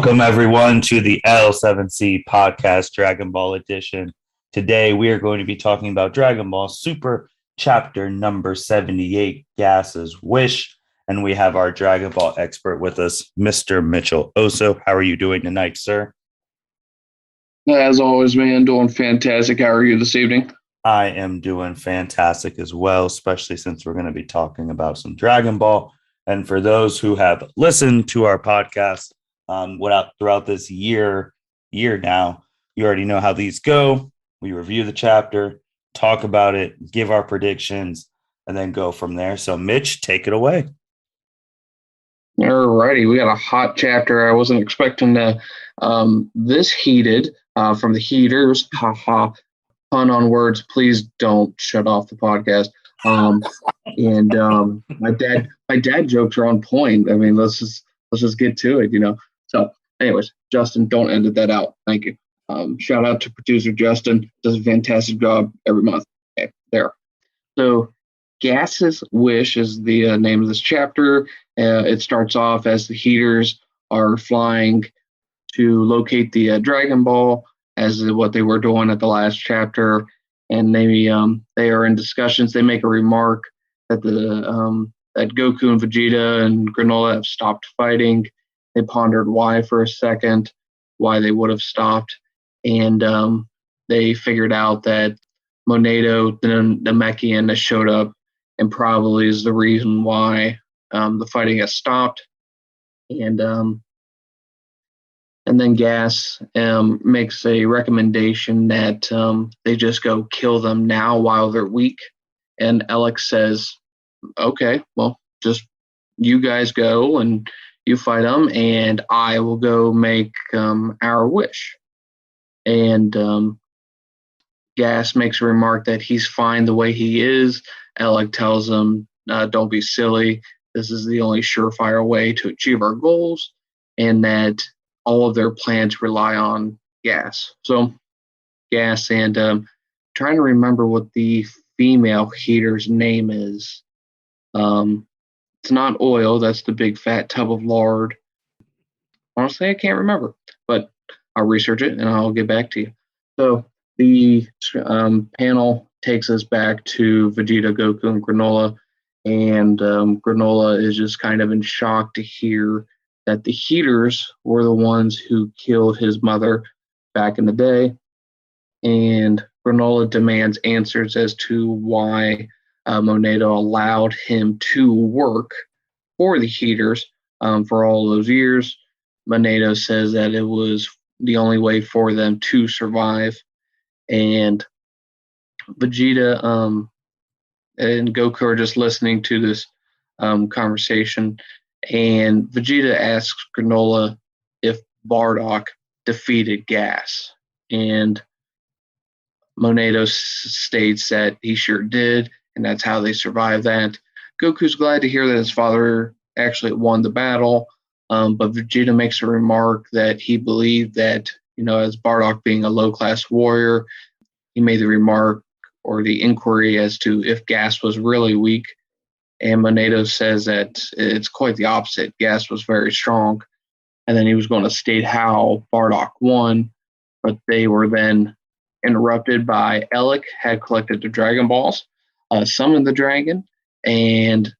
Welcome, everyone, to the L7C podcast, Dragon Ball Edition. Today, we are going to be talking about Dragon Ball Super Chapter number 78, Gas's Wish. And we have our Dragon Ball expert with us, Mr. Mitchell Oso. How are you doing tonight, sir? As always, man, doing fantastic. How are you this evening? I am doing fantastic as well, especially since we're going to be talking about some Dragon Ball. And for those who have listened to our podcast throughout this year now, you already know how these go. We review the chapter, talk about it, give our predictions, and then go from there. So, Mitch, take it away. All righty, we got a hot chapter. I wasn't expecting this heated from the Heeters. Haha. Pun on words. Please don't shut off the podcast. My dad jokes are on point. I mean, let's just get to it, So, anyways, Justin, don't edit that out. Thank you. Shout out to producer Justin. Does a fantastic job every month. Okay, there. So, Gas's Wish is the name of this chapter. It starts off as the Heeters are flying to locate the Dragon Ball, as what they were doing at the last chapter, and they are in discussions. They make a remark that that Goku and Vegeta and Granola have stopped fighting. They pondered why for a second, why they would have stopped, and they figured out that Monado, the Namekian, has showed up and probably is the reason why the fighting has stopped. And then Gas makes a recommendation that they just go kill them now while they're weak. And Alex says, okay, well, just you guys go and you fight them, and I will go make our wish. And Gas makes a remark that he's fine the way he is. Alec tells him, don't be silly. This is the only surefire way to achieve our goals, and that all of their plans rely on Gas. So Gas and trying to remember what the female Heeter's name is. It's not Oil. That's the big fat tub of lard. Honestly, I can't remember, but I'll research it and I'll get back to you. So the panel takes us back to Vegeta, Goku, and Granola, and Granola is just kind of in shock to hear that the Heeters were the ones who killed his mother back in the day, and Granola demands answers as to why Monado allowed him to work for the Heeters for all those years. Monado says that it was the only way for them to survive, and Vegeta and Goku are just listening to this conversation, and Vegeta asks Granola if Bardock defeated Gas, and Monado states that he sure did, and that's how they survived that. Goku's glad to hear that his father actually won the battle, but Vegeta makes a remark that he believed that, as Bardock being a low-class warrior, he made the remark or the inquiry as to if Gas was really weak, and Monado says that it's quite the opposite. Gas was very strong, and then he was going to state how Bardock won, but they were then interrupted by Alec had collected the Dragon Balls, summoned the dragon, and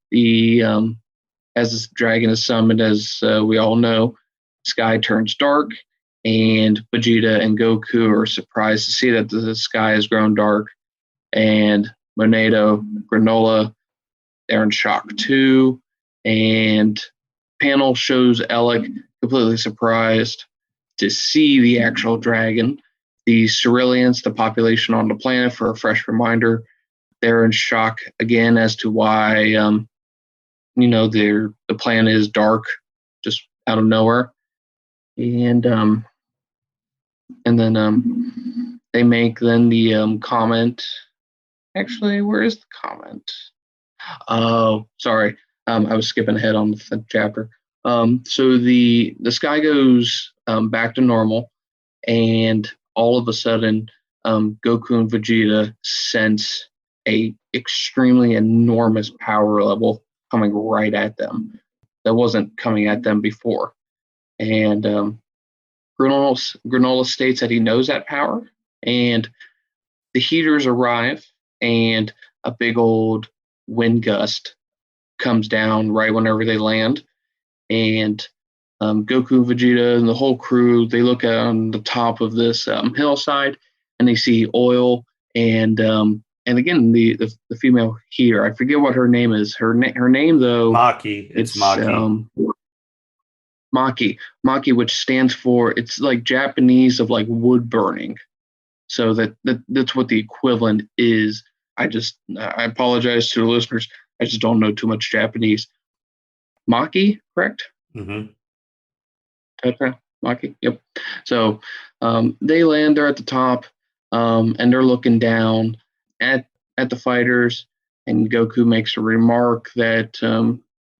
as this dragon is summoned, as we all know, sky turns dark, and Vegeta and Goku are surprised to see that the sky has grown dark, and Monado, Granola, they're in shock too, and panel shows Alec completely surprised to see the actual dragon. The Ceruleans, the population on the planet, for a fresh reminder, they're in shock again as to why, the planet is dark, just out of nowhere, and then they make then the comment. Actually, where is the comment? Oh, sorry. I was skipping ahead on the chapter. So the sky goes back to normal, and all of a sudden, Goku and Vegeta sense a extremely enormous power level coming right at them that wasn't coming at them before. And Granola states that he knows that power, and the Heeters arrive, and a big old wind gust comes down right whenever they land, and Goku, Vegeta, and the whole crew, they look on the top of this hillside, and they see oil, and again the female Heater. I forget what her name is. Her name though. Maki. It's Maki. Maki, which stands for, it's like Japanese of like wood burning. So that's what the equivalent is. I apologize to the listeners. I just don't know too much Japanese. Maki, correct? Mm-hmm. Okay, Maki. Yep. So they land. They're at the top, and they're looking down at the fighters. And Goku makes a remark that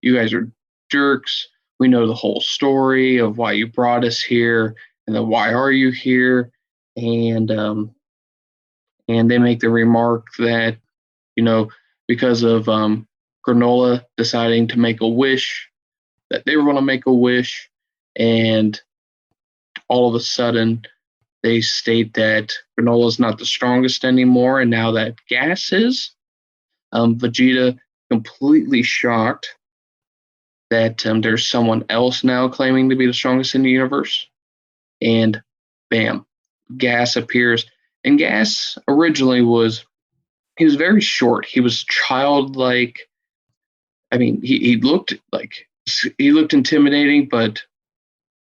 you guys are jerks. We know the whole story of why you brought us here, and then why are you here? And they make the remark that, because of Granola deciding to make a wish, that they were going to make a wish, and all of a sudden they state that Granola is not the strongest anymore, and now that Gas is. Vegeta completely shocked that there's someone else now claiming to be the strongest in the universe, and bam, Gas appears. And Gas originally was very short. He was childlike. I mean, he looked intimidating, but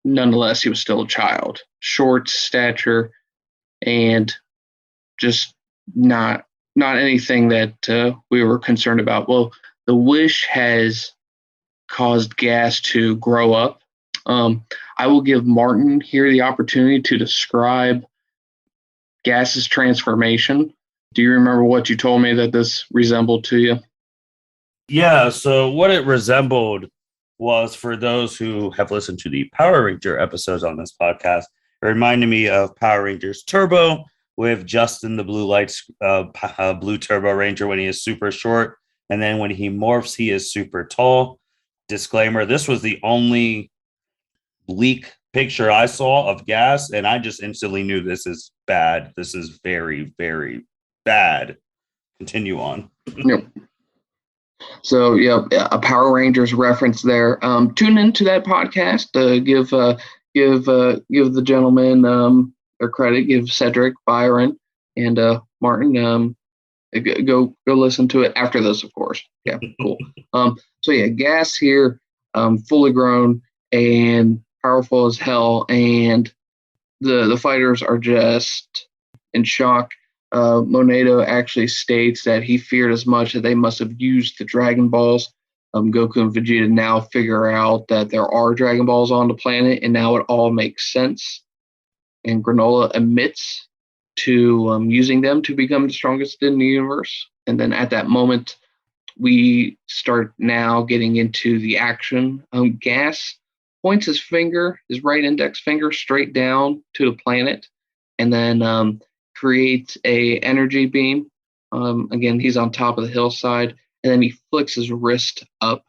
nonetheless, he was still a child. Short stature, and just not anything that we were concerned about. Well, the wish has caused Gas to grow up. I will give Martin here the opportunity to describe Gas's transformation. Do you remember what you told me that this resembled to you? Yeah, so what it resembled was, for those who have listened to the Power Ranger episodes on this podcast, it reminded me of Power Rangers Turbo with Justin, the blue Turbo Ranger, when he is super short. And then when he morphs, he is super tall. Disclaimer, this was the only leak picture I saw of Gas, and I just instantly knew this is bad. This is very, very bad. Continue on. Yep. So, a Power Rangers reference there. Tune into that podcast. Give the gentleman their credit. Give Cedric, Byron, and Martin. Go listen to it after this, of course. Yeah, cool. So Gas here, fully grown and powerful as hell, and the fighters are just in shock. Monedo actually states that he feared as much that they must have used the Dragon Balls. Goku and Vegeta now figure out that there are Dragon Balls on the planet, and now it all makes sense. And Granola admits to using them to become the strongest in the universe. And then at that moment, we start now getting into the action. Gas points his right index finger, straight down to the planet, and then creates a energy beam. Again, he's on top of the hillside, and then he flicks his wrist up,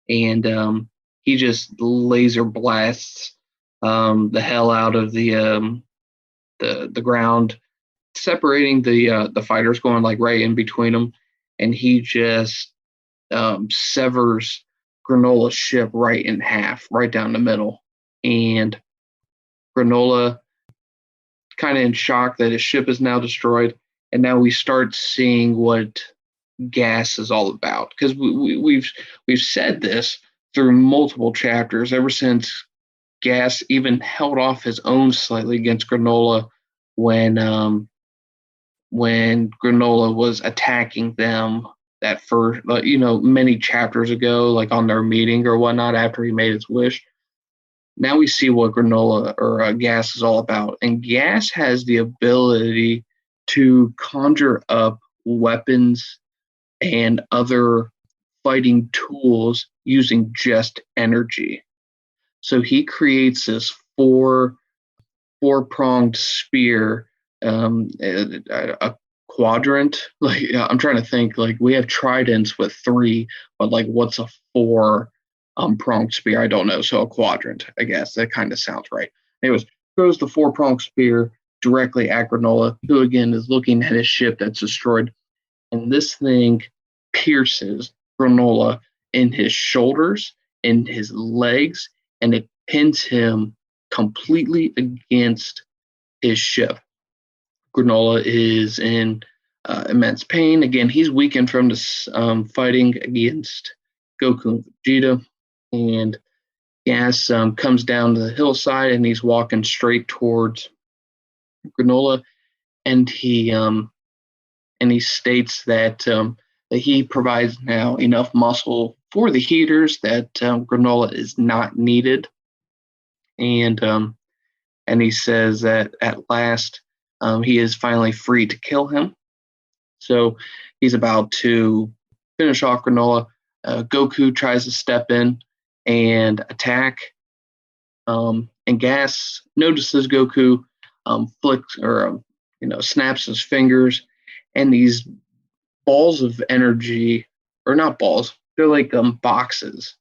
and he just laser blasts the hell out of the ground, separating the fighters, going like right in between them, and he just severs Granola's ship right in half, right down the middle, and Granola, kind of in shock that his ship is now destroyed, and now we start seeing what Gas is all about, because we've said this through multiple chapters ever since Gas even held off his own slightly against Granola when Granola was attacking them that first, many chapters ago, like on their meeting or whatnot after he made his wish. Now we see what Granola or Gas is all about, and Gas has the ability to conjure up weapons and other fighting tools using just energy. So he creates this four-pronged spear, a quadrant. Like, I'm trying to think. Like, we have tridents with 3, but like, what's a 4 pronged spear? I don't know. So a quadrant, I guess that kind of sounds right. Anyways, throws the four-pronged spear directly at Granola, who again is looking at his ship that's destroyed. And this thing pierces Granola in his shoulders, in his legs, and it pins him completely against his ship. Granola is in immense pain. Again, he's weakened from this fighting against Goku and Vegeta. And Gas comes down the hillside and he's walking straight towards Granola. And he states that that he provides now enough muscle for the Heeters, that Granola is not needed. And he says that at last he is finally free to kill him. So he's about to finish off Granola. Goku tries to step in and attack. And Gas notices Goku flicks or snaps his fingers, and these balls of energy, or not balls, they're like boxes,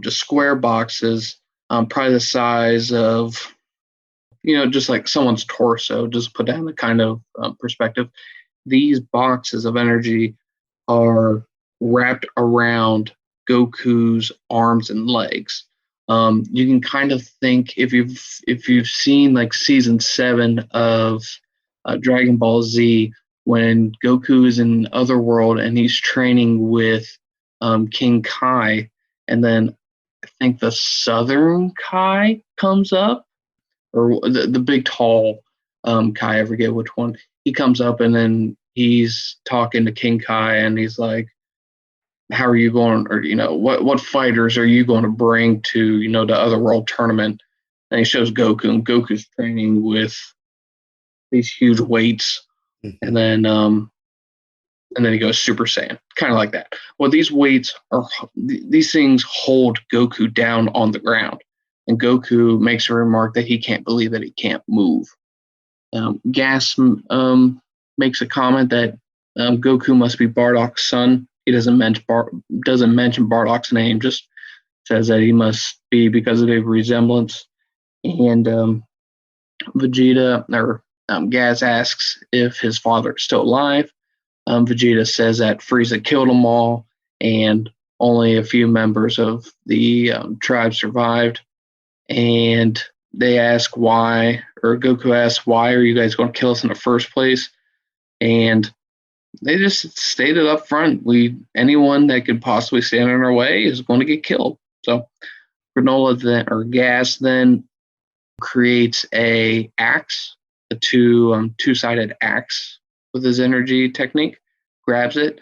just square boxes, probably the size of just like someone's torso, just put down the kind of perspective. These boxes of energy are wrapped around Goku's arms and legs. You can kind of think, if you've seen like season 7 of Dragon Ball Z, when Goku is in Otherworld and he's training with King Kai, and then I think the Southern Kai comes up, or the big tall Kai, I forget which one. He comes up and then he's talking to King Kai and he's like, how are you going, or what fighters are you going to bring to the Otherworld tournament? And he shows Goku, and Goku's training with these huge weights. And then he goes Super Saiyan, kind of like that. Well, these weights these things hold Goku down on the ground, and Goku makes a remark that he can't believe that he can't move. Gas makes a comment that Goku must be Bardock's son. He doesn't mention Bardock's name, just says that he must be because of the resemblance. And Gas asks if his father is still alive. Vegeta says that Frieza killed them all, and only a few members of the tribe survived. And they ask why, or Goku asks, why are you guys going to kill us in the first place? And they just stated up front, anyone that could possibly stand in our way is going to get killed. So Gas then creates a axe, a two-sided axe with his energy technique, grabs it,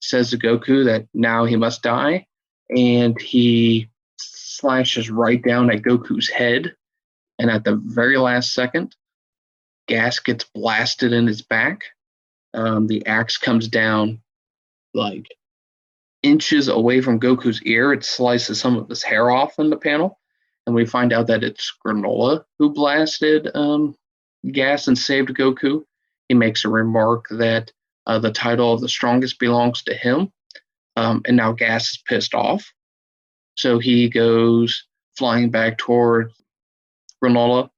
says to Goku that now he must die, and he slashes right down at Goku's head. And at the very last second, Gas gets blasted in his back. The axe comes down like inches away from Goku's ear. It slices some of his hair off in the panel. And we find out that it's Granola who blasted Gas and saved Goku. He makes a remark that the title of the strongest belongs to him. And now Gas is pissed off. So he goes flying back toward Granola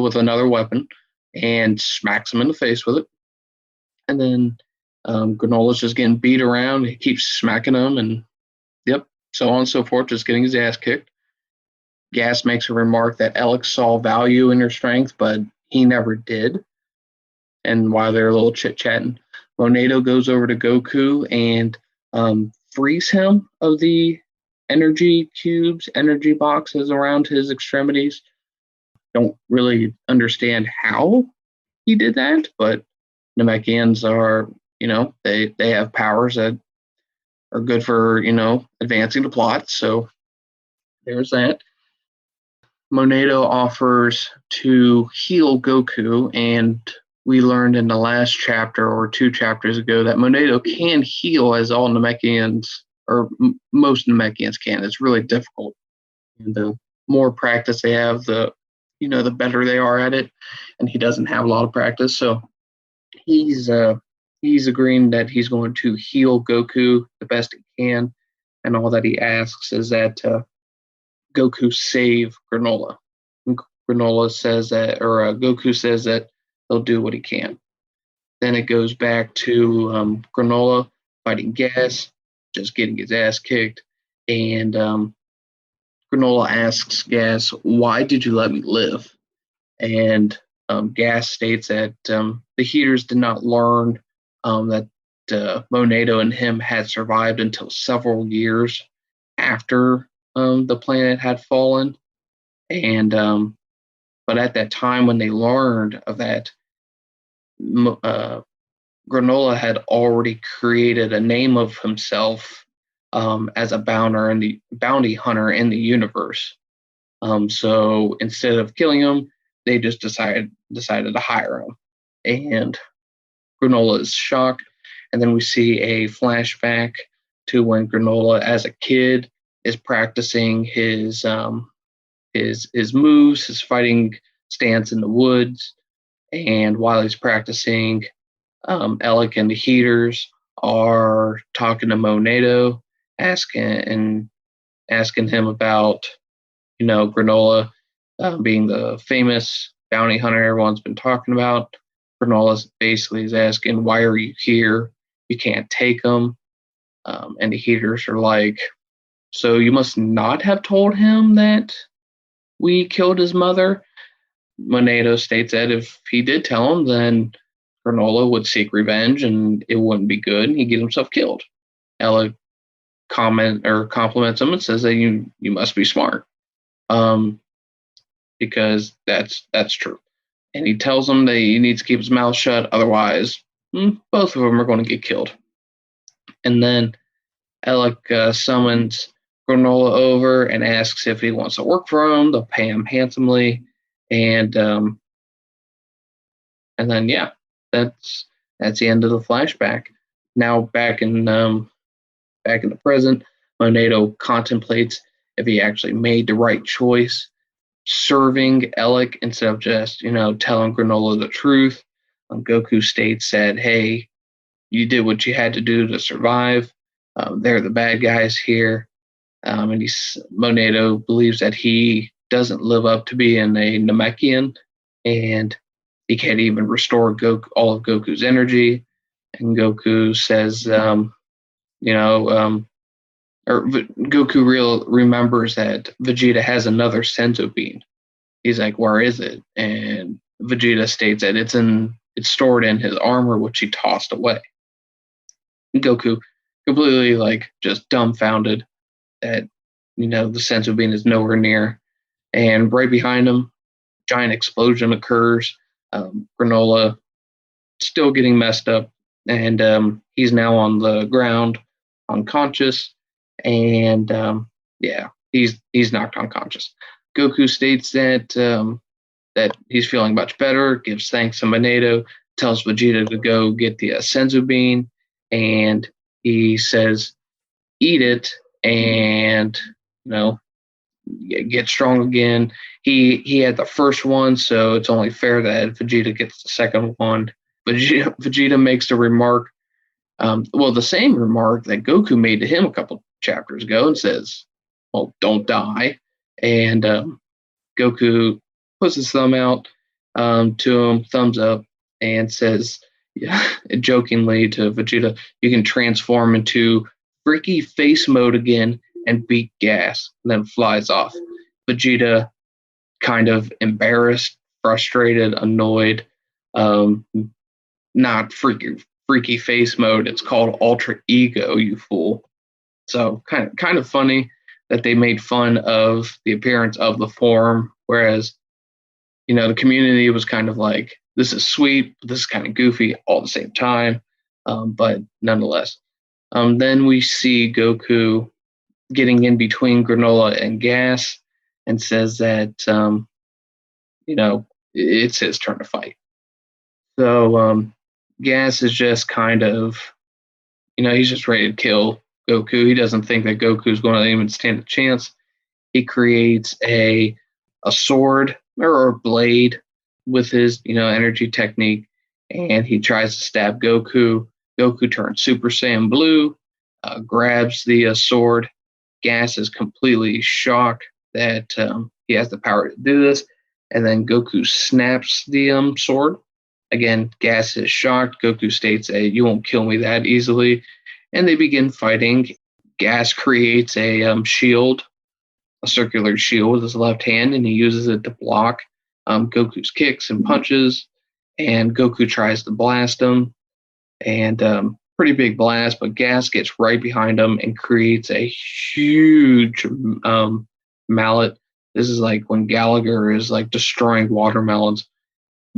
with another weapon and smacks him in the face with it. And then Granola's just getting beat around. He keeps smacking him, and so on and so forth, just getting his ass kicked. Gas makes a remark that Alex saw value in your strength, but he never did. And while they're a little chit-chatting, Monedo goes over to Goku and frees him of the energy cubes, energy boxes around his extremities. Don't really understand how he did that, but Namekians are, they have powers that are good for, advancing the plot. So there's that. Monedo offers to heal Goku, and we learned in the last chapter or 2 chapters ago that Monedo can heal, as all Namekians, or most Namekians can. It's really difficult. And the more practice they have, the better they are at it. And he doesn't have a lot of practice, so he's agreeing that he's going to heal Goku the best he can, and all that he asks is that Goku save Granola. Granola says that, or Goku says that he'll do what he can. Then it goes back to Granola fighting Gas, just getting his ass kicked, and Granola asks Gas, "Why did you let me live?" And Gas states that the Heeters did not learn that Monado and him had survived until several years after the planet had fallen. And but at that time when they learned of that, Granola had already created a name of himself as a bounty hunter in the universe. So instead of killing him, they just decided to hire him. And Granola is shocked. And then we see a flashback to when Granola, as a kid, is practicing his moves, his fighting stance in the woods. And while he's practicing, Alec and the Heeters are talking to Monado, asking him about, Granola being the famous bounty hunter everyone's been talking about. Granola basically is asking, "Why are you here? You can't take him." And the Heeters are like, "So you must not have told him that we killed his mother." Monado states that if he did tell him, then Granola would seek revenge and it wouldn't be good and he'd get himself killed. Ella compliments him and says that you must be smart. Because that's true. And he tells him that he needs to keep his mouth shut, otherwise both of them are going to get killed. And then Alec summons Granola over and asks if he wants to work for him. They'll pay him handsomely, and then that's the end of the flashback. Now back in the present, Monado contemplates if he actually made the right choice, serving Alec instead of just telling Granola the truth. Goku states that, "Hey, you did what you had to do to survive. They're the bad guys here." And Monado believes that he doesn't live up to being a Namekian, and he can't even restore all of Goku's energy. And Goku says, Goku remembers that Vegeta has another senzu bean. He's like, "Where is it?" And Vegeta states that it's stored in his armor, which he tossed away. And Goku completely just dumbfounded that the senzu bean is nowhere near. And right behind him, giant explosion occurs. Granola still getting messed up, and he's now on the ground, unconscious, and he's knocked unconscious. Goku states that he's feeling much better, gives thanks to Monado, tells Vegeta to go get the senzu bean, and he says, "Eat it, and get strong again." He had the first one, so it's only fair that Vegeta gets the second one. Vegeta makes the remark, the same remark that Goku made to him a couple chapters ago, and says, "Well, don't die." And Goku puts his thumb out to him, thumbs up, and says, jokingly to Vegeta, "You can transform into freaky face mode again and beat Gas," and then flies off. Vegeta, kind of embarrassed, frustrated, annoyed, not freaky face mode. It's called Ultra Ego, you fool. So kind of funny that they made fun of the appearance of the form, whereas the community was kind of like, this is sweet, but this is kind of goofy all at the same time. But nonetheless, then we see Goku getting in between Granola and Gas and says that it's his turn to fight. So Gas is just kind of he's just ready to kill Goku. He doesn't think that Goku's going to even stand a chance. He creates a sword or a blade with his energy technique, and he tries to stab Goku. Goku turns Super Saiyan Blue, grabs the sword. Gas is completely shocked that he has the power to do this, and then Goku snaps the sword. Again, Gas is shocked. Goku states, "Hey, you won't kill me that easily," and they begin fighting. Gas creates a shield, a circular shield with his left hand, and he uses it to block Goku's kicks and punches. And Goku tries to blast him, and pretty big blast, but Gas gets right behind him and creates a huge mallet. This is like when Gallagher is like destroying watermelons.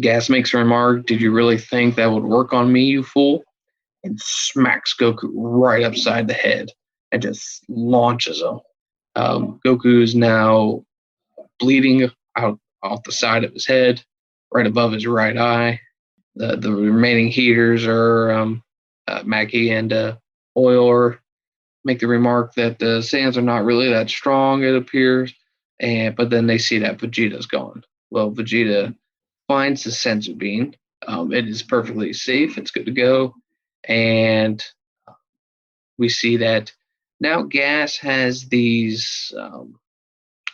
Gas makes a remark, "Did you really think that would work on me, you fool?" And smacks Goku right upside the head and just launches him. Goku is now bleeding out off the side of his head, right above his right eye. The remaining Heeters are Mackie and Oil make the remark that the Saiyans are not really that strong, it appears, but then they see that Vegeta's gone. Well, Vegeta finds the senzu bean. It is perfectly safe. It's good to go, and we see that now Gas has these. I don't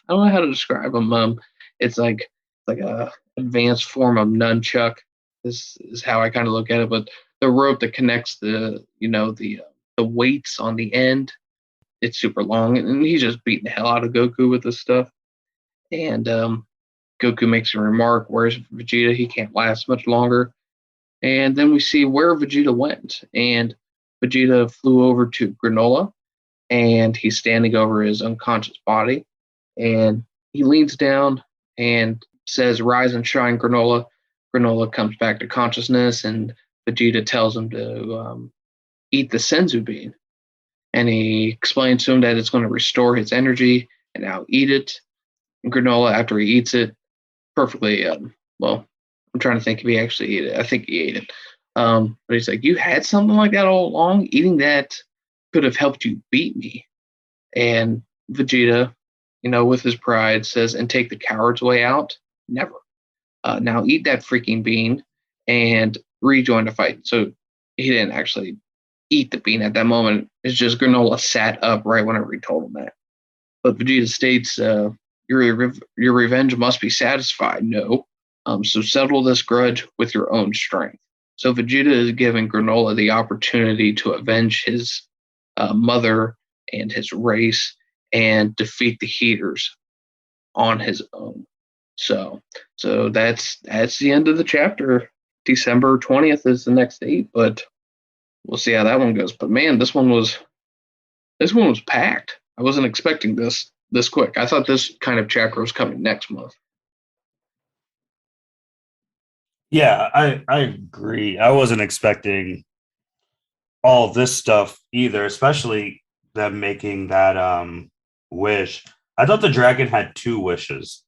know how to describe them. It's like a advanced form of nunchuck. This is how I kind of look at it. But the rope that connects the weights on the end, it's super long, and he's just beating the hell out of Goku with this stuff. And Goku makes a remark, "Where's Vegeta? He can't last much longer." And then we see where Vegeta went, and Vegeta flew over to Granola, and he's standing over his unconscious body, and he leans down and says, "Rise and shine, Granola." Granola comes back to consciousness, and Vegeta tells him to eat the senzu bean. And he explains to him that it's going to restore his energy, and now eat it. And Granola, after he eats it, perfectly, well, I'm trying to think if he actually ate it. I think he ate it. But he's like, "You had something like that all along? Eating that could have helped you beat me." And Vegeta, with his pride, says, "And take the coward's way out? Never. Now eat that freaking bean and rejoin the fight." So he didn't actually eat the bean at that moment. It's just Granola sat up right whenever he told him that. But Vegeta states, your revenge must be satisfied. No. So settle this grudge with your own strength. So Vegeta is giving Granola the opportunity to avenge his mother and his race and defeat the Heeters on his own. So that's the end of the chapter. December 20th is the next date, but we'll see how that one goes. But man, this one was packed. I wasn't expecting this quick. I thought this kind of chapter was coming next month. Yeah, I agree. I wasn't expecting all this stuff either, especially them making that wish. I thought the dragon had two wishes.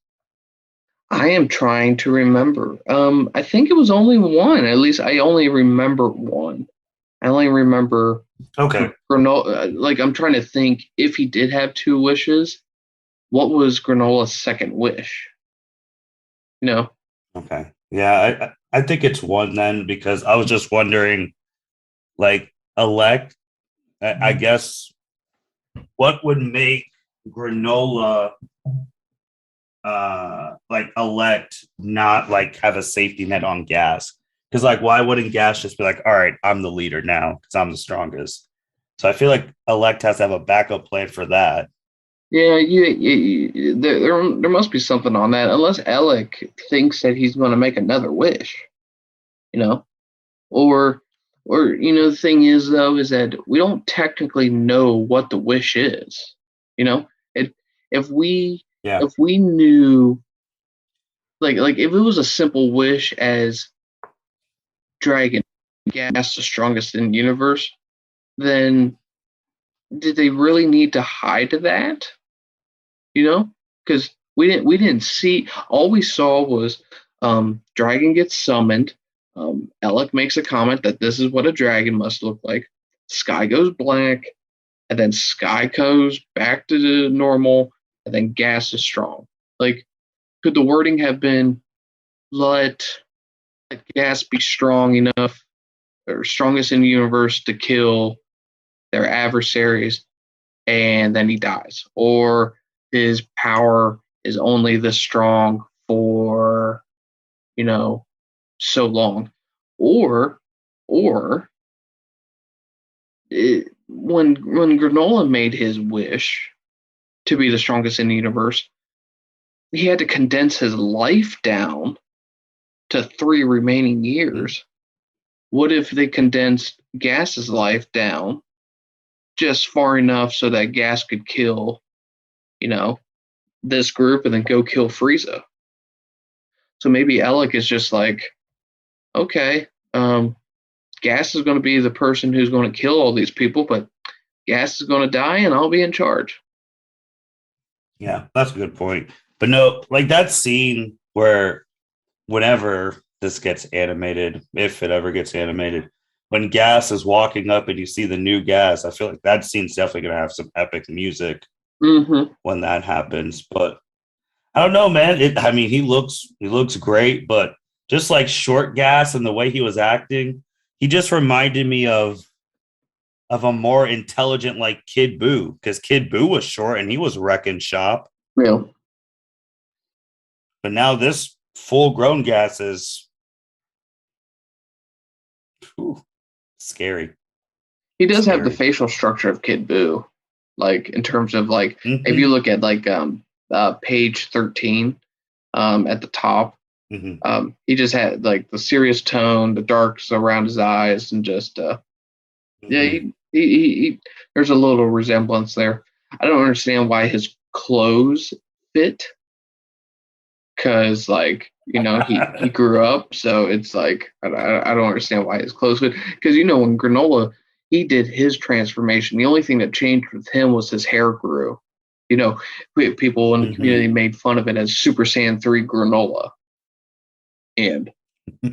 I am trying to remember. I think it was only one. At least I only remember one. I only remember. Okay. Granola. Like, I'm trying to think if he did have two wishes. What was Granola's second wish? Okay. Yeah, I think it's one then, because I was just wondering, like, elect, I guess, what would make Granola like elect not like have a safety net on Gas? Because like, why wouldn't Gas just be like, all right, I'm the leader now because I'm the strongest? So I feel like elect has to have a backup plan for that. Yeah, there must be something on that, unless Alec thinks that he's going to make another wish, you know, or the thing is though is that we don't technically know what the wish is, it if we Yeah. if we knew, like if it was a simple wish as Dragon Gas the strongest in the universe, then did they really need to hide that? Because we didn't see. All we saw was Dragon gets summoned. Alec makes a comment that this is what a dragon must look like. Sky goes black, and then Sky goes back to the normal, and then Gas is strong. Like, could the wording have been let Gas be strong enough or strongest in the universe to kill their adversaries, and then he dies, or his power is only this strong for so long. Or when Granola made his wish to be the strongest in the universe, he had to condense his life down to 3 remaining years. What if they condensed Gas's life down just far enough so that Gas could kill, this group and then go kill Frieza? So maybe Alec is just like, okay, Gas is going to be the person who's going to kill all these people, but Gas is going to die and I'll be in charge. Yeah, that's a good point. But no, like that scene where whenever this gets animated, if it ever gets animated, when Gas is walking up and you see the new Gas, I feel like that scene's definitely going to have some epic music when that happens. But I don't know, man. He looks great, but just like short Gas and the way he was acting, he just reminded me of a more intelligent like Kid Buu, because Kid Buu was short and he was wrecking shop. Real. But now this full grown Gas is scary. He does have the facial structure of Kid Buu, like in terms of like if you look at like page 13 at the top, he just had like the serious tone, the darks around his eyes, and just he there's a little resemblance there. I don't understand why his clothes fit, because like he grew up, so it's like I don't understand why his clothes fit, because when Granola, he did his transformation, the only thing that changed with him was his hair grew. People in the community made fun of it as Super Saiyan 3 Granola,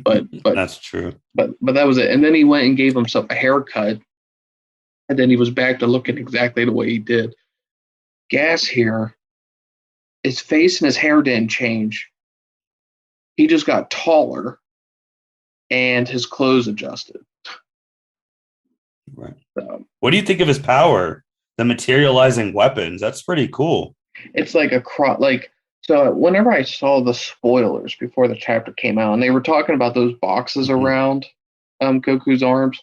but that's true. But that was it. And then he went and gave himself a haircut, and then he was back to looking exactly the way he did. Gas here, his face and his hair didn't change. He just got taller, and his clothes adjusted. Right. So, what do you think of his power? The materializing weapons. That's pretty cool. It's like so whenever I saw the spoilers before the chapter came out, and they were talking about those boxes around Goku's arms,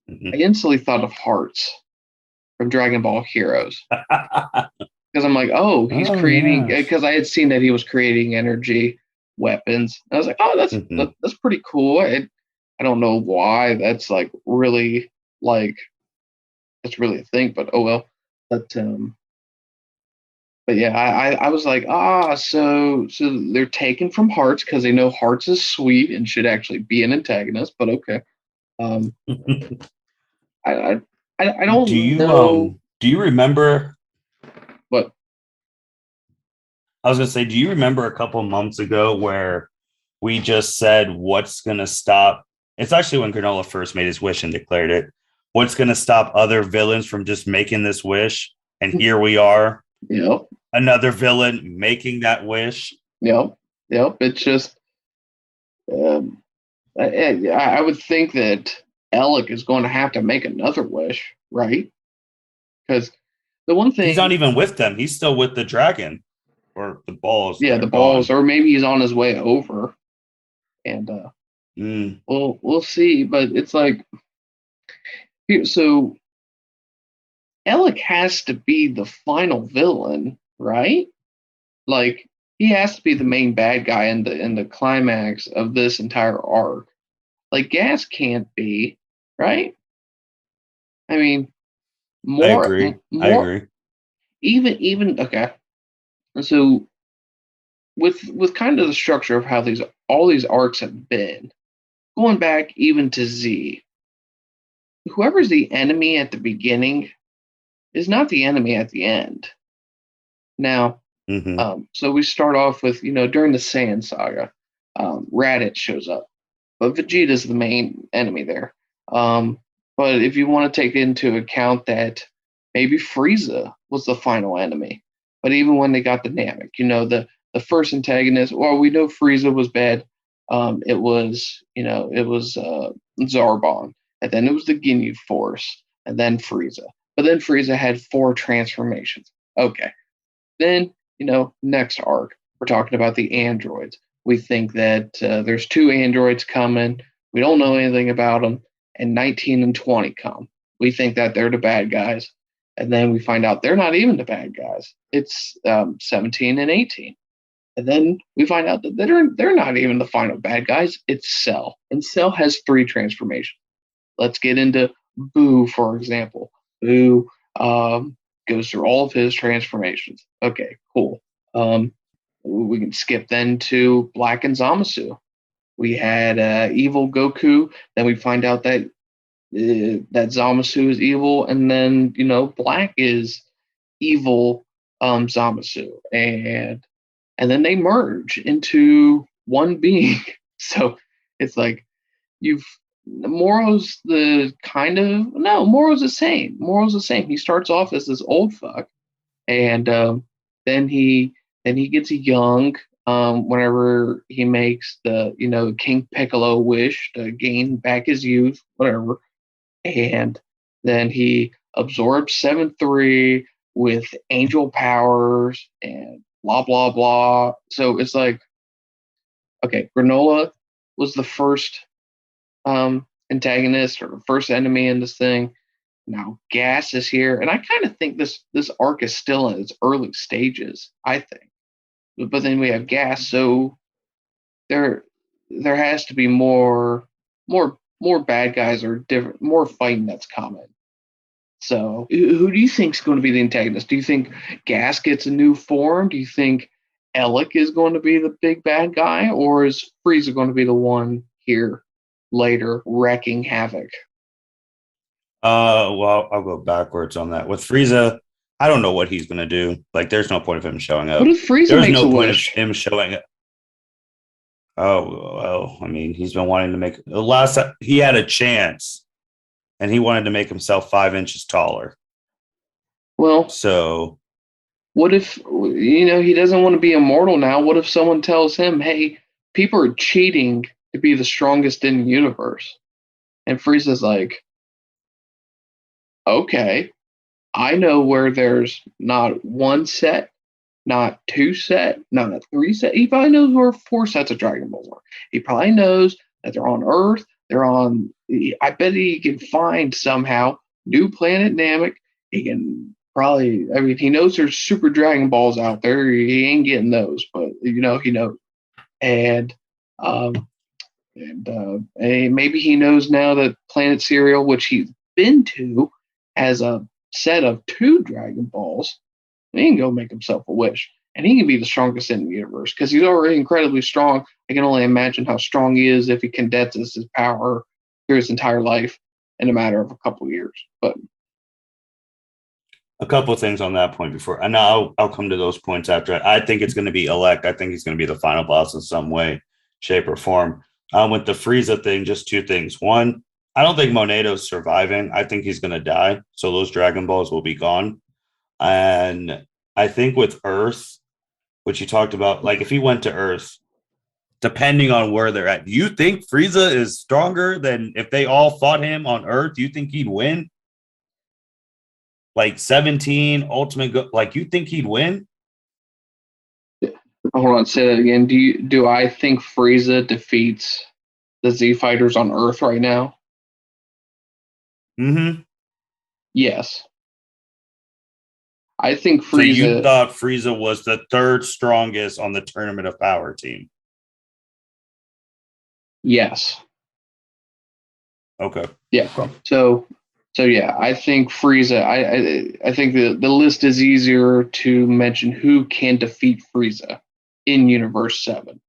I instantly thought of Hearts from Dragon Ball Heroes. Because I'm like, he's creating, because I had seen that he was creating energy weapons. I was like, that's pretty cool. I don't know why that's like really like it's really a thing, but oh well. But yeah, I was like, so they're taken from Hearts because they know Hearts is sweet and should actually be an antagonist. But okay, I don't know. Do you remember? What? I was gonna say, do you remember a couple months ago where we just said what's gonna stop? It's actually when Granola first made his wish and declared it. What's gonna stop other villains from just making this wish? And here we are. Yep. Another villain making that wish. Yep. It's just, I would think that Alec is going to have to make another wish, right? Because the one thing, he's not even with them. He's still with the dragon or the balls. Yeah, the balls, or maybe he's on his way over. And we'll see. But it's like, so Alec has to be the final villain, right? Like, he has to be the main bad guy in the climax of this entire arc. Like, Gas can't be, right? I mean, I agree. Even okay. So with kind of the structure of how all these arcs have been, going back even to Z, whoever's the enemy at the beginning is not the enemy at the end. Now, so we start off with, during the Saiyan saga, Raditz shows up, but Vegeta's the main enemy there. But if you want to take into account that maybe Frieza was the final enemy, but even when they got the Namek, the first antagonist, well, we know Frieza was bad. It was Zarbon, and then it was the Ginyu Force, and then Frieza. But then Frieza had 4 transformations. Okay. Then, next arc, we're talking about the androids. We think that there's 2 androids coming. We don't know anything about them. And 19 and 20 come. We think that they're the bad guys. And then we find out they're not even the bad guys. It's 17 and 18. And then we find out that they're not even the final bad guys. It's Cell. And Cell has 3 transformations. Let's get into Boo, for example. Boo goes through all of his transformations. Okay, cool. We can skip then to Black and Zamasu. We had evil Goku. Then we find out that Zamasu is evil, and then Black is evil Zamasu, and then they merge into one being. So it's like Moro's the Moro's the same. Moro's the same. He starts off as this old fuck, and then he gets young whenever he makes the King Piccolo wish to gain back his youth, whatever, and then he absorbs 7-3 with angel powers and blah blah blah. So it's like, okay, Granola was the first antagonist or first enemy in this thing. Now Gas is here, and I kind of think this arc is still in its early stages, I think. But then we have Gas, so there has to be more bad guys or different, more fighting that's coming. So who do you think is going to be the antagonist? Do you think Gas gets a new form? Do you think Alec is going to be the big bad guy, or is Frieza going to be the one here later wrecking havoc? Well, I'll go backwards on that. With Frieza, I don't know what he's going to do. Like, there's no point of him showing up. What if Frieza There's makes no a point wish? of him showing up. Oh, well, I mean, he's been wanting to make the last time he had a chance, and he wanted to make himself 5 inches taller. Well, so what if he doesn't want to be immortal now? What if someone tells him, "Hey, people are cheating to be the strongest in the universe," and Frieza's like, "Okay, I know where there's not 1 set, not 2 set, not 3 set. He probably knows where 4 sets of Dragon Balls are. He probably knows that they're on Earth. I bet he can find somehow New Planet Namek. He can probably, he knows there's Super Dragon Balls out there. He ain't getting those, but he knows. And maybe he knows now that Planet Cereal, which he's been to, has a set of 2 Dragon Balls. He can go make himself a wish, and he can be the strongest in the universe because he's already incredibly strong. I can only imagine how strong he is if he condenses his power through his entire life in a matter of a couple of years. But a couple of things on that point before, and I'll come to those points after. I think it's going to be Elect. I think he's going to be the final boss in some way, shape, or form. With the Frieza thing, just 2 things. One, I don't think Monedo's surviving. I think he's going to die, so those Dragon Balls will be gone. And I think with Earth, which you talked about, like if he went to Earth, depending on where they're at, do you think Frieza is stronger than if they all fought him on Earth? Do you think he'd win? Like 17 Ultimate, like you think he'd win? Hold on, say that again. Do I think Frieza defeats the Z Fighters on Earth right now? Mm-hmm. Yes. I think Frieza. So you thought Frieza was the 3rd strongest on the Tournament of Power team? Yes. Okay. Yeah. So yeah, I think Frieza. I think the list is easier to mention who can defeat Frieza in Universe 7.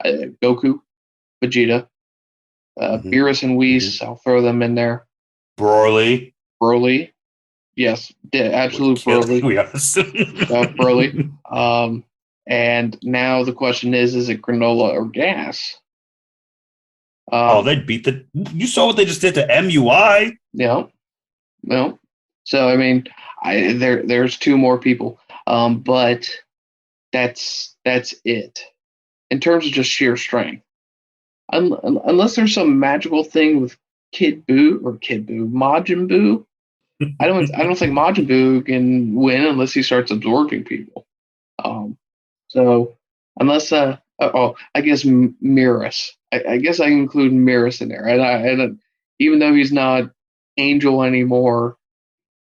Goku, Vegeta, Beerus and Whis. I'll throw them in there. Broly. Yes, absolute Broly. Broly. And now the question is it Granola or Gas? They'd beat you saw what they just did to MUI. Yeah. No. So, I mean, there's 2 more people. But that's it. In terms of just sheer strength. Unless there's some magical thing with Majin Buu. I don't think Majin Buu can win unless he starts absorbing people. So unless I guess Mirrors. I guess I include Mirrors in there. And even though he's not Angel anymore,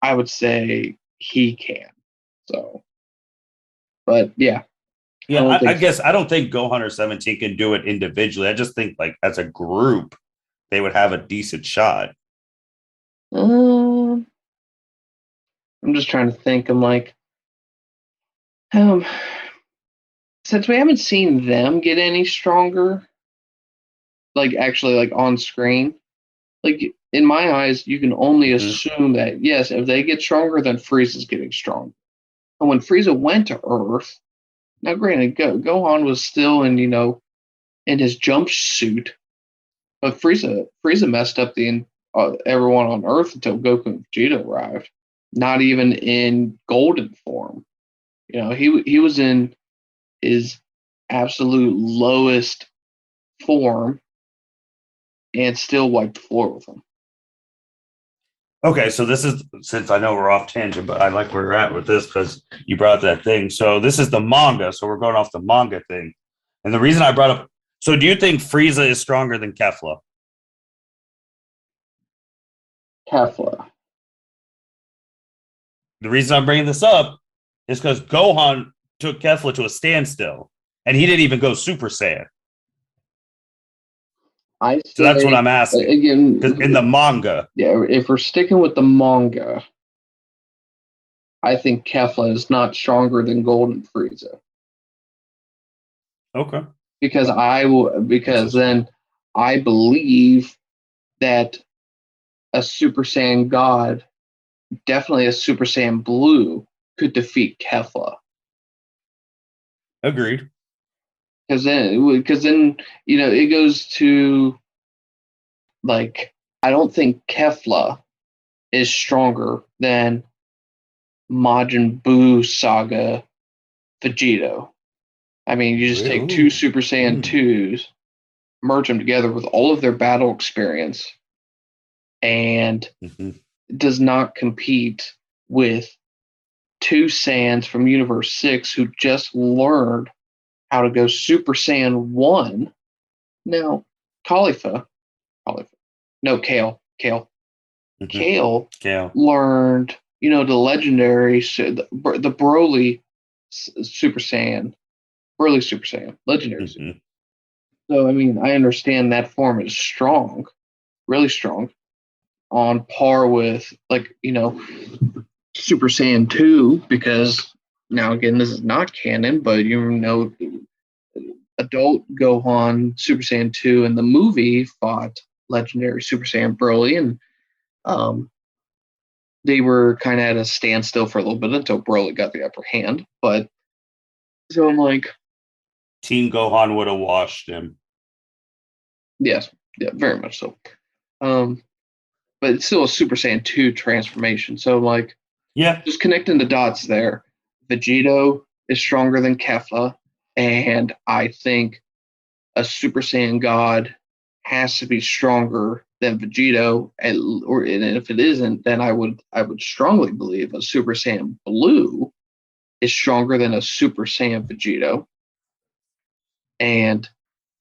I would say he can. So, but yeah, I Yeah, don't I think so. guess I don't think Gohan or 17 can do it individually. I just think like as a group, they would have a decent shot. Um, I'm just trying to think. I'm like, um, since we haven't seen them get any stronger, like actually like on screen, like in my eyes, you can only Mhm. assume that yes, if they get stronger, then Frieza's getting stronger. And when Frieza went to Earth, now granted, Gohan was still in in his jumpsuit, but Frieza messed up the everyone on Earth until Goku and Vegeta arrived. Not even in golden form. He was in his absolute lowest form and still wiped the floor with him. Okay, so this is since I know we're off tangent, but I like where we're at with this because you brought up that thing. So this is the manga, so we're going off the manga thing. And the reason I brought up, so do you think Frieza is stronger than Kefla? Kefla. The reason I'm bringing this up is because Gohan took Kefla to a standstill, and he didn't even go Super Saiyan. I So that's what say I'm asking. Because in the again, manga, yeah. If we're sticking with the manga, I think Kefla is not stronger than Golden Frieza okay, because consistent. then I believe that a Super Saiyan God, definitely a Super Saiyan Blue, could defeat Kefla. Agreed. Because then it goes to like I don't think Kefla is stronger than Majin Buu Saga Vegito. I mean, you just take two Ooh. Super Saiyan Mm. 2s, merge them together with all of their battle experience, and Mm-hmm. does not compete with two Saiyans from Universe 6 who just learned how to go Super Saiyan 1. Now, Khalifa, Khalifa, no, Mm-hmm. Kale Kale. learned, the legendary, the Broly Super Saiyan, legendary. Mm-hmm. So, I mean, I understand that form is strong, really strong, on par with, like, Super Saiyan 2, because now, again, this is not canon, but adult Gohan Super Saiyan 2 in the movie fought legendary Super Saiyan Broly, and um, they were kind of at a standstill for a little bit until Broly got the upper hand. But so I'm like, Team Gohan would have washed him. yes, yeah, very much so. Um, but it's still a Super Saiyan 2 transformation. So I'm like, Yeah. just connecting the dots there. Vegito is stronger than Kefla, and I think a Super Saiyan God has to be stronger than Vegito, and if it isn't, then I would strongly believe a Super Saiyan Blue is stronger than a Super Saiyan Vegito, and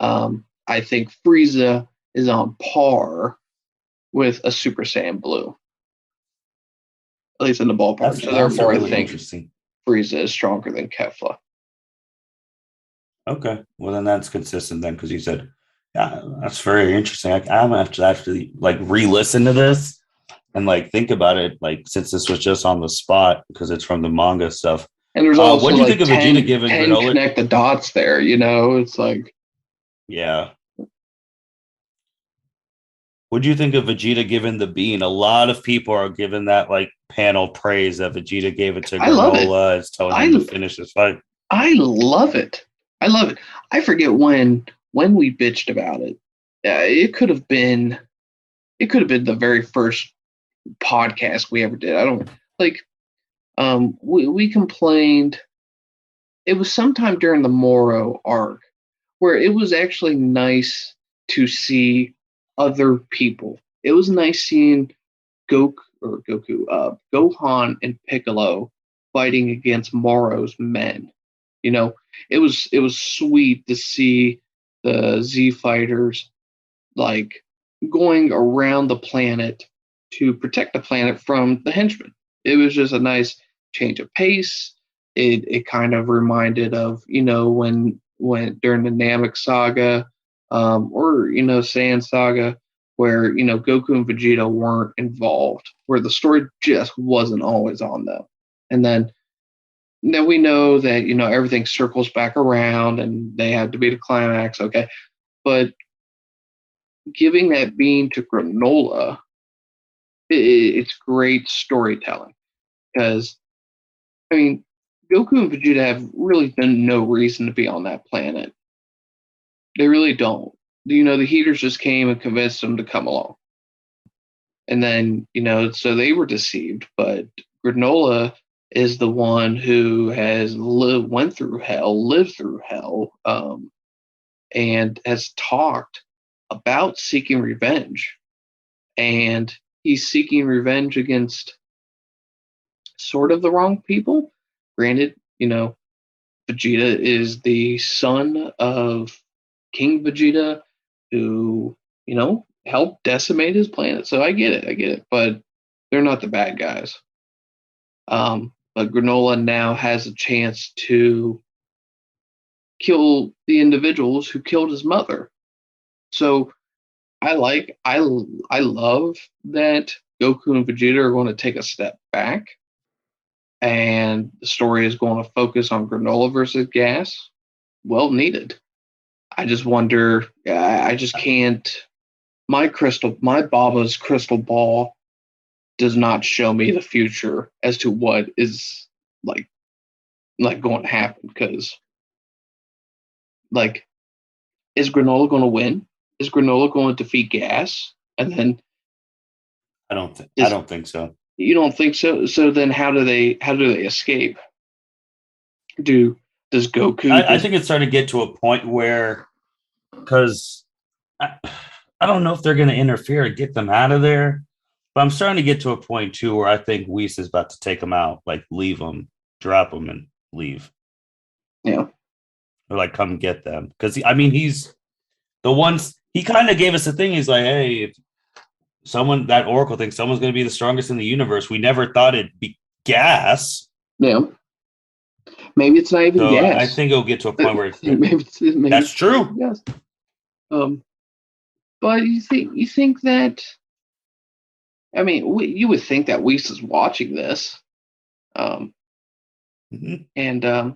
I think Frieza is on par with a Super Saiyan Blue, at least in the ballpark. That's So also therefore, I really think interesting. Frieza is stronger than Kefla. Okay. Well, then that's consistent then because you said, yeah, that's very interesting. I'm going to actually like re listen to this and like think about it, like since this was just on the spot because it's from the manga stuff. And there's What also do you think like of Vegeta 10, giving 10 Granola? connect the dots there, It's like, Yeah. What do you think of Vegeta giving the bean? A lot of people are giving that like panel praise that Vegeta gave it to I love it. Granola. It's telling him to I finish his fight. I love it. I love it. I forget when we bitched about it. It could have been the very first podcast we ever did. I don't like we complained. It was sometime during the Moro arc where it was actually nice to see other people. It was nice seeing Goku, Gohan and Piccolo fighting against Moro's men. You know, it was sweet to see the Z fighters like going around the planet to protect the planet from the henchmen. It was just a nice change of pace. It kind of reminded of, when during the Namek saga, or Saiyan saga, where Goku and Vegeta weren't involved, where the story just wasn't always on them. And then now we know that everything circles back around and they have to be the climax, okay? But giving that being to Granola, it's great storytelling because I mean, Goku and Vegeta have really been no reason to be on that planet. They really don't. The Heeters just came and convinced them to come along, and then so they were deceived. But Granola is the one who has went through hell, lived through hell, and has talked about seeking revenge, and he's seeking revenge against sort of the wrong people. Granted, Vegeta is the son of King Vegeta, who helped decimate his planet. So I get it, but they're not the bad guys. But Granola now has a chance to kill the individuals who killed his mother. So I love that Goku and Vegeta are going to take a step back, and the story is going to focus on Granola versus Gas. Well needed. I just wonder. I just can't. My Baba's crystal ball does not show me the future as to what is going to happen. Because is Granola going to win? Is Granola going to defeat Gas? And then I don't think so. You don't think so? So then how do they escape? Does Goku? I think it's starting to get to a point where, because I don't know if they're going to interfere and get them out of there, but I'm starting to get to a point too where I think Whis is about to take them out, like leave them, drop them, and leave. Yeah. Or come get them, because he's the ones. He kind of gave us a thing. He's like, hey, if that Oracle thinks someone's going to be the strongest in the universe, we never thought it'd be Gas. Yeah. Maybe it's not even Gas. I think it'll get to a point where maybe that's true. Yes. But you think that? I mean, you would think that Whis is watching this. And I'm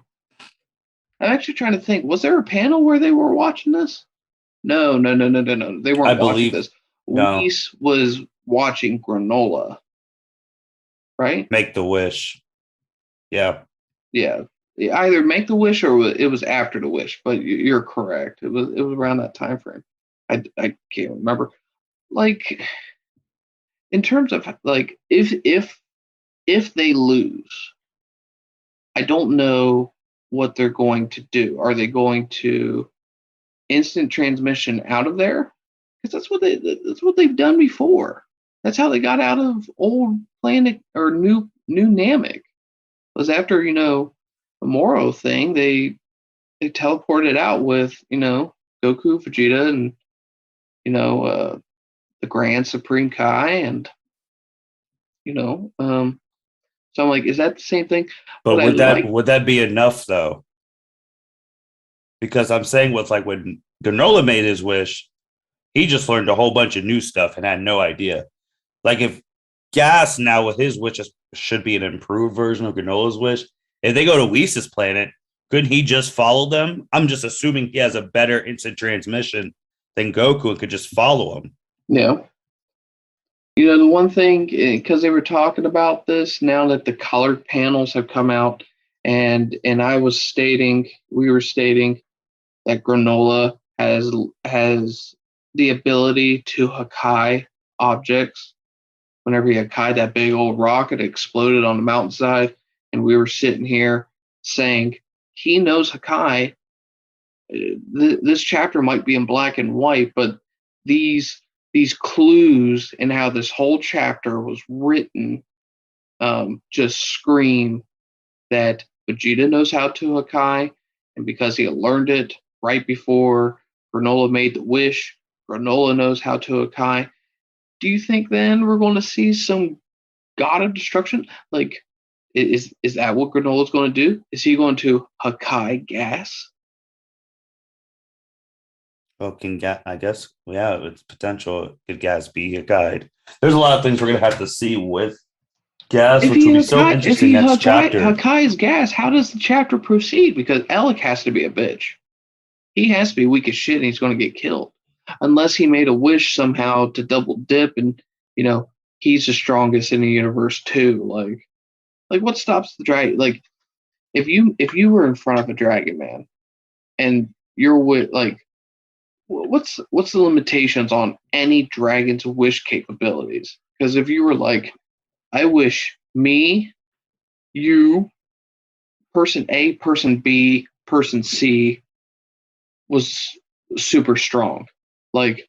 actually trying to think. Was there a panel where they were watching this? No. They weren't watching this. No. Whis was watching Granola. Right? Make the wish. Yeah. Yeah. Either make the wish or it was after the wish, but you're correct. It was around that time frame. I can't remember. In terms of if they lose, I don't know what they're going to do. Are they going to instant transmission out of there? Because that's what they've done before. That's how they got out of old planet or new Namek. Was after the Moro thing, they teleported out with Goku, Vegeta, and the Grand Supreme Kai, and so I'm like, is that the same thing? But would that be enough though? Because I'm saying with when Granola made his wish, he just learned a whole bunch of new stuff and had no idea. If Gas now with his wish should be an improved version of Granola's wish. If they go to Whis' planet, couldn't he just follow them? I'm just assuming he has a better instant transmission than Goku and could just follow him. Yeah. The one thing, because they were talking about this now that the colored panels have come out, and we were stating that Granola has the ability to Hakai objects. Whenever he Hakai that big old rock, it exploded on the mountainside, and we were sitting here saying he knows Hakai. This chapter might be in black and white, but these clues and how this whole chapter was written just scream that Vegeta knows how to Hakai, and because he learned it right before Granola made the wish, Granola knows how to Hakai. Do you think then we're going to see some God of Destruction? Like, is that what Granola's going to do? Is he going to Hakai gas? Well, I guess, yeah, it's potential. Could gas be a guide? There's a lot of things we're gonna have to see with gas, which will be so If interesting he next chapter. Hakai's gas, how does the chapter proceed? Because Alec has to be a bitch. He has to be weak as shit, and he's going to get killed unless he made a wish somehow to double dip, and he's the strongest in the universe too. Like what stops the dragon? Like if you were in front of a dragon man and you're with what's the limitations on any dragon's wish capabilities? Because if you were like, I wish me, you, person A, person B, person C was super strong, like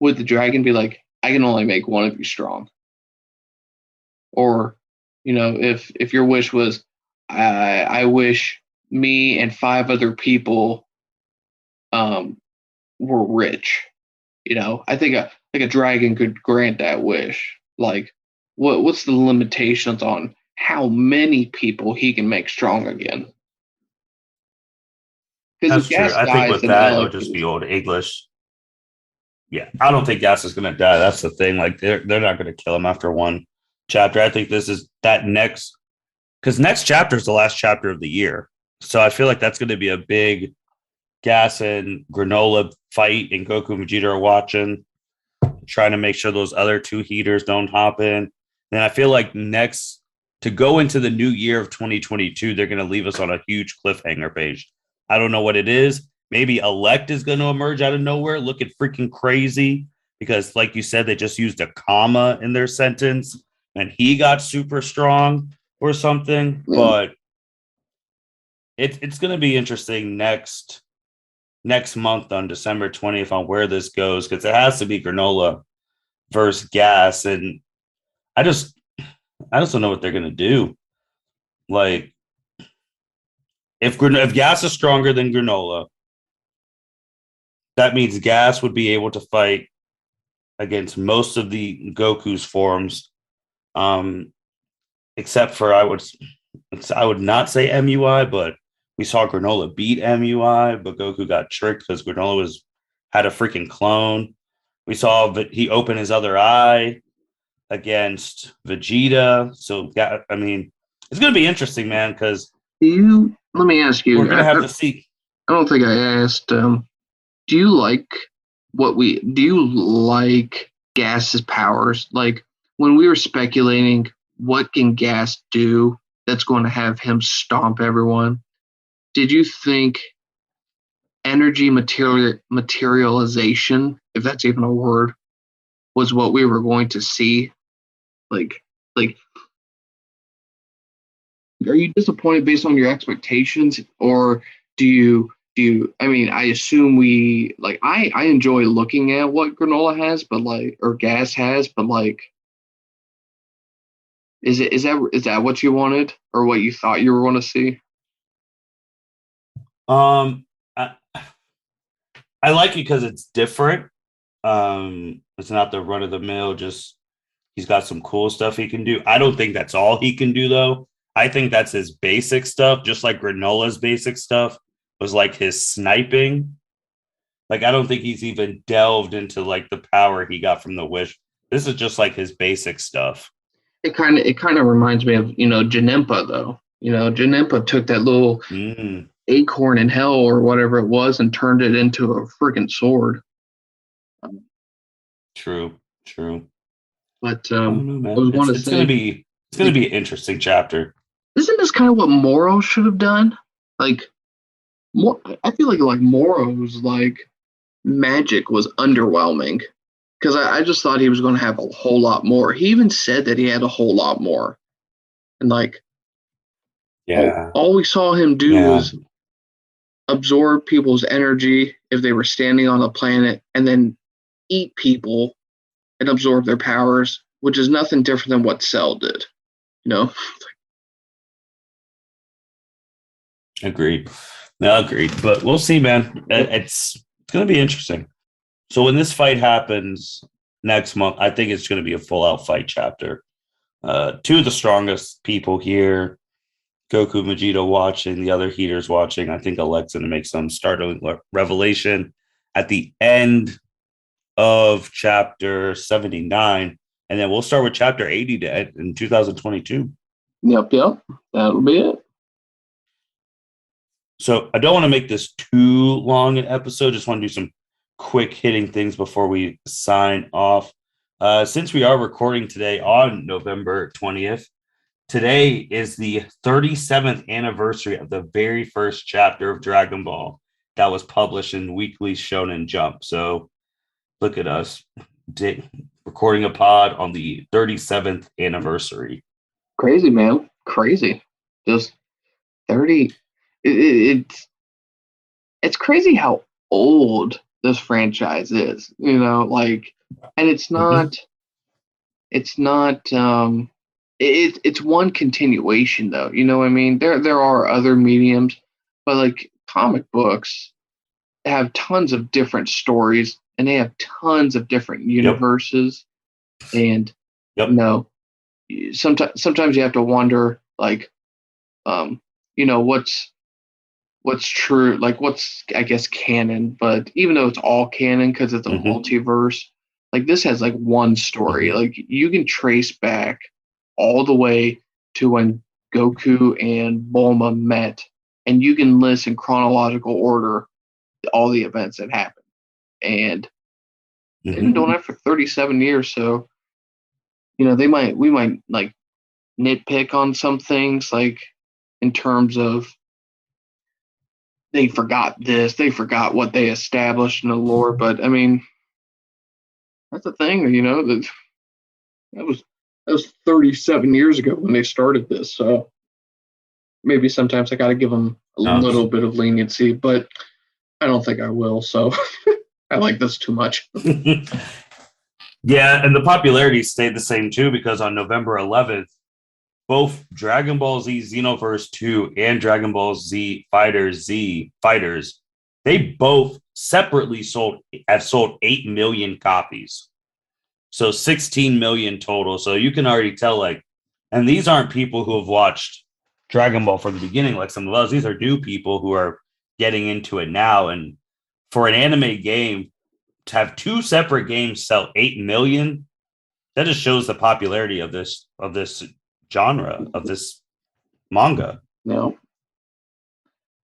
would the dragon be like, I can only make one of you strong? Or, if your wish was, I wish me and five other people were rich. I think a dragon could grant that wish. Like, what's the limitations on how many people he can make strong again? Because That's if true. Gas I think dies, with then that, it'll Alec just be is. old English. Yeah, I don't think Gas is gonna die. That's the thing. Like they're not gonna kill him after one chapter. I think this is that next because next chapter is the last chapter of the year. So I feel like that's going to be a big Gas and Granola fight, and Goku and Vegeta are watching, trying to make sure those other two Heeters don't hop in. And I feel like next to go into the new year of 2022, they're going to leave us on a huge cliffhanger page. I don't know what it is. Maybe Elect is going to emerge out of nowhere, looking freaking crazy because, like you said, they just used a comma in their sentence and he got super strong or something. Yeah. But it's going to be interesting next month on December 20th on where this goes because it has to be Granola versus Gas, and I just I just don't know what they're gonna do. Like if Gas is stronger than Granola, that means Gas would be able to fight against most of the Goku's forms, um, except for I would not say MUI, but we saw Granola beat MUI, but Goku got tricked because Granola had a freaking clone. We saw that he opened his other eye against Vegeta. So, I mean, it's going to be interesting, man, because Let me ask you. we're going to have to see. I don't think I asked. Do you like do you like Gas's powers? Like when we were speculating, what can Gas do that's going to have him stomp everyone? Did you think energy materialization, if that's even a word, was what we were going to see? Like, like, are you disappointed based on your expectations, or I mean, I assume I enjoy looking at what Granola has, but or Gas has, but is that what you wanted or what you thought you were going to see? Um, I, I like it because it's different. It's not the run of the mill. Just he's got some cool stuff he can do. I don't think that's all he can do though. I think that's his basic stuff, just like Granola's basic stuff was like his sniping. Like I don't think he's even delved into like the power he got from the wish. This is just like his basic stuff. It kind of reminds me of Janempa though. Janempa took that little Mm, acorn in hell or whatever it was and turned it into a freaking sword. true, true. But I don't know, I man. was going It's to it's gonna say, be it's gonna like, be an interesting chapter. isn't this kind of what Moro should have done? Like, more, I feel like Moro's magic was underwhelming because I just thought he was going to have a whole lot more. He even said that he had a whole lot more, and Yeah, all we saw him do yeah. was absorb people's energy if they were standing on the planet, and then eat people and absorb their powers, which is nothing different than what Cell did. You know, Agreed. No, agreed. But we'll see, man. It's going to be interesting. So when this fight happens next month, I think it's going to be a full out fight chapter. Two of the strongest people here, Goku, Vegeta watching, the other Heeters watching. I think Alexa to make some startling revelation at the end of chapter 79. And then we'll start with chapter 80 in 2022. Yep. That'll be it. So I don't want to make this too long an episode. Just want to do some quick hitting things before we sign off. Since we are recording today on November 20th, today is the 37th anniversary of the very first chapter of Dragon Ball that was published in Weekly Shonen Jump. So look at us recording a pod on the 37th anniversary. Crazy, man. Crazy. Just 30. It's crazy how old this franchise is, like, and it's not it's one continuation though, you know what I mean? There are other mediums, but like comic books have tons of different stories and they have tons of different universes. And sometimes you have to wonder, like, what's true, like what's, I guess, canon. But even though it's all canon because it's a multiverse, like this has like one story. Like you can trace back all the way to when Goku and Bulma met, and you can list in chronological order all the events that happened. And they've been doing that for 37 years. So, we might like nitpick on some things, like in terms of they forgot this, they forgot what they established in the lore. But I mean, that's the thing, that was 37 years ago when they started this. So maybe sometimes I got to give them a little bit of leniency, but I don't think I will. So I like this too much. Yeah, and the popularity stayed the same too, because on November 11th, both Dragon Ball Z Xenoverse 2 and Dragon Ball Z Fighterz, they both separately have sold 8 million copies. So 16 million total. So you can already tell, like, and these aren't people who have watched Dragon Ball from the beginning like some of us. These are new people who are getting into it now. And for an anime game to have two separate games sell 8 million, that just shows the popularity of this genre, of this manga.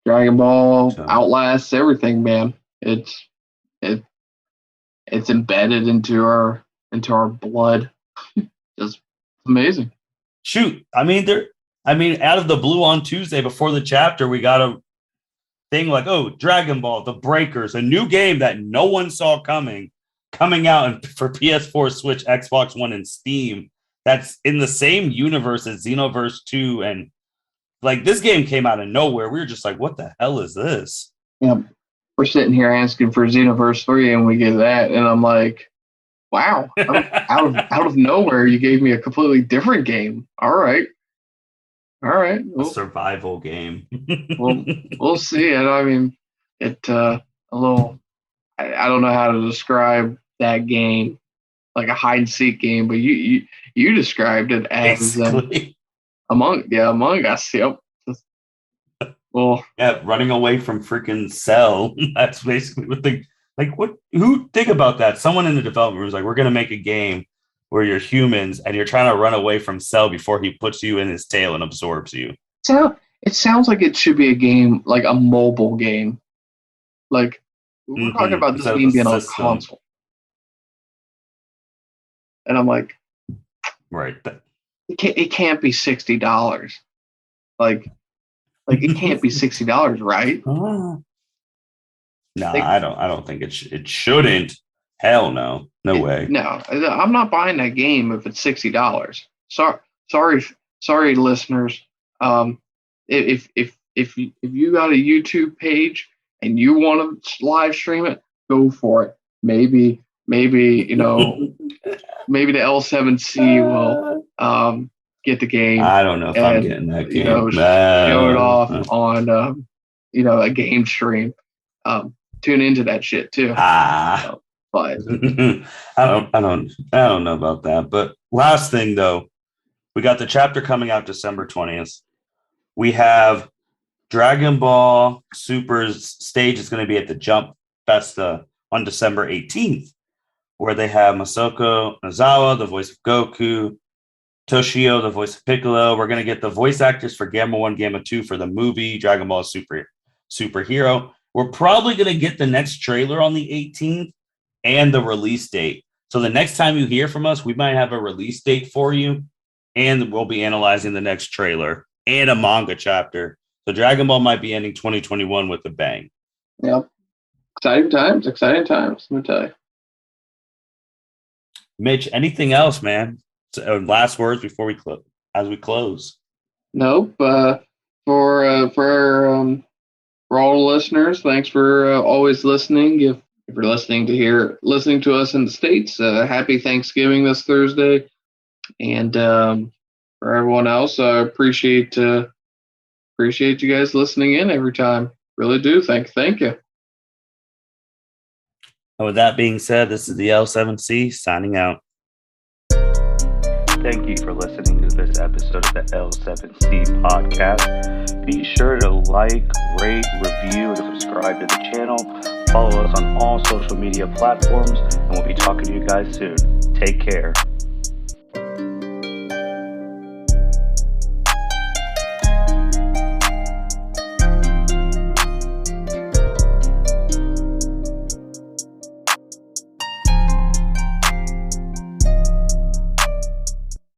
Dragon Ball outlasts everything, man. It's embedded into our blood. Just amazing. Shoot, I mean, out of the blue on Tuesday before the chapter, we got a thing like, oh, Dragon Ball, the Breakers, a new game that no one saw coming out for PS4, Switch, Xbox One, and Steam. That's in the same universe as Xenoverse 2. And like, this game came out of nowhere. We were just like, what the hell is this? Yeah. We're sitting here asking for Xenoverse 3 and we get that. And I'm like, wow, out of nowhere, you gave me a completely different game. All right. A survival game. We'll see. I mean, I don't know how to describe that game, like a hide and seek game, but you described it as Among Us. Yep. Well, yeah, running away from freaking Cell. That's basically what who think about that? Someone in the development was like, we're gonna make a game where you're humans and you're trying to run away from Cell before he puts you in his tail and absorbs you. So it sounds like it should be a game, like a mobile game. Like, we're talking about this game being on a console. And I'm like, right. It can't be $60. Like it can't be $60, right? No, I don't think it shouldn't. Hell no. No way. No, I'm not buying that game if it's $60. Sorry, listeners. If you got a YouTube page and you want to live stream it, go for it. Maybe maybe the L7C will get the game. I don't know if I'm getting that game. Show it off on a game stream. Tune into that shit too. But I don't know about that. But last thing though, we got the chapter coming out December 20th. We have Dragon Ball Super's stage is going to be at the Jump Festa on December 18th, where they have Masako Nozawa, the voice of Goku, Toshio, the voice of Piccolo. We're going to get the voice actors for Gamma 1, Gamma 2 for the movie Dragon Ball Superhero. We're probably going to get the next trailer on the 18th and the release date. So the next time you hear from us, we might have a release date for you, and we'll be analyzing the next trailer and a manga chapter. So Dragon Ball might be ending 2021 with a bang. Yep. Exciting times, let me tell you. Mitch, anything else, man? Last words before we close. Nope. For all the listeners, thanks for always listening. If you're listening to us in the States, happy Thanksgiving this Thursday. And for everyone else, I appreciate you guys listening in every time. Really do. Thank you. And with that being said, this is the L7C signing out. Thank you for listening to this episode of the L7C podcast. Be sure to like, rate, review, and subscribe to the channel. Follow us on all social media platforms, and we'll be talking to you guys soon. Take care.